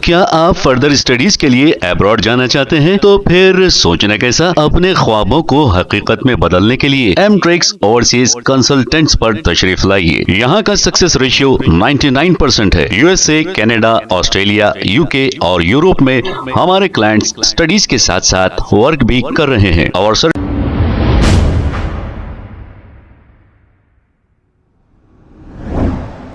क्या आप further studies के लिए अब्रॉड जाना चाहते हैं? तो फिर सोचना कैसा, अपने ख्वाबों को हकीकत में बदलने के लिए एमट्रिक्स ओवरसीज कंसल्टेंट्स पर तशरीफ लाइए। यहाँ का सक्सेस रेशियो 99% है। यूएसए, कनाडा, ऑस्ट्रेलिया, यूके और यूरोप में हमारे क्लाइंट्स स्टडीज के साथ साथ वर्क भी कर रहे हैं और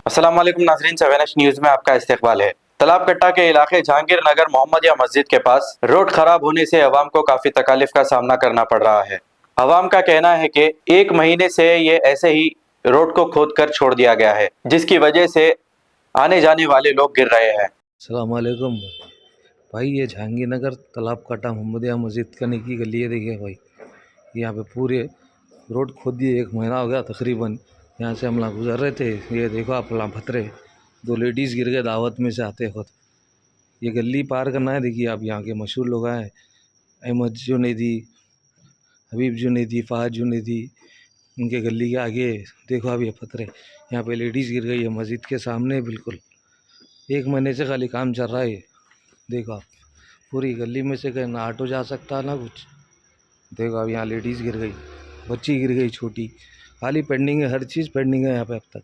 अस्सलाम वालेकुम नाज़रीन, 7H न्यूज़ में आपका इस्तकबाल है। तालाब कट्टा के इलाके जहांगीर नगर मोहम्मदिया मस्जिद के पास रोड खराब होने से अवाम को काफ़ी तकालीफ का सामना करना पड़ रहा है। अवाम का कहना है कि 1 महीने से ये ऐसे ही रोड को खोद कर छोड़ दिया गया है, जिसकी वजह से आने जाने वाले लोग गिर रहे हैं। अस्सलाम वालेकुम भाई, ये जहांगीर नगर तालाब कट्टा मोहम्मदिया मस्जिद कने की गली है। देखिए भाई, यहाँ पे पूरे रोड खोद दिए, 1 महीना हो गया तकरीबन। यहाँ से हम लोग गुजर रहे थे, ये देखो आप भतरे 2 लेडीज़ गिर गए दावत में से आते वक्त। ये गली पार करना है। देखिए आप, यहाँ के मशहूर लोग आए, अहमद जुनैदी, हबीब जुनैदी, फ़हद जुनैदी, उनके गली के आगे देखो आप ये फतरे। यहाँ पे लेडीज़ गिर गई है मस्जिद के सामने बिल्कुल। 1 महीने से खाली काम चल रहा है ये। देखो आप, पूरी गली में से कहीं ना ऑटो जा सकता ना कुछ। देखो अब यहाँ लेडीज़ गिर गई, बच्ची गिर गई छोटी, खाली पेंडिंग है, हर चीज़ पेंडिंग है यहाँ पे अब तक।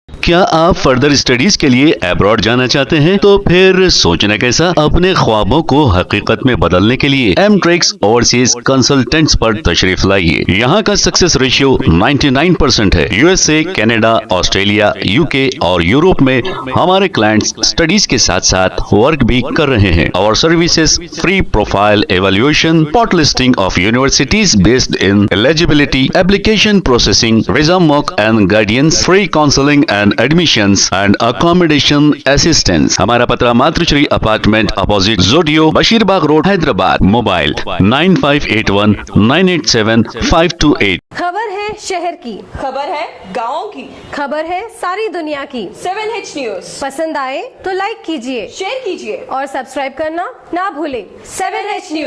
क्या आप फर्दर स्टडीज के लिए अब्रॉड जाना चाहते हैं? तो फिर सोचना कैसा, अपने ख्वाबों को हकीकत में बदलने के लिए एमट्रिक्स ओवरसीज कंसल्टेंट्स पर तशरीफ लाइए। यहाँ का सक्सेस रेशियो 99% है। यूएसए, कनाडा, ऑस्ट्रेलिया, यूके और यूरोप में हमारे क्लाइंट्स स्टडीज के साथ साथ वर्क भी कर रहे हैं और services free profile evaluation, spot listing of universities based in eligibility, application processing, visa mock and guidance, free counselling and admissions and accommodation assistance. हमारा पता मातृश्री अपार्टमेंट अपोजिट जोडियो, बशीरबाग रोड, हैदराबाद। मोबाइल 9581987528। खबर है शहर की, खबर है गाँव की, खबर है सारी दुनिया की। 7H न्यूज़ पसंद आए तो लाइक कीजिए, शेयर कीजिए और सब्सक्राइब करना ना भूलें। 7H news.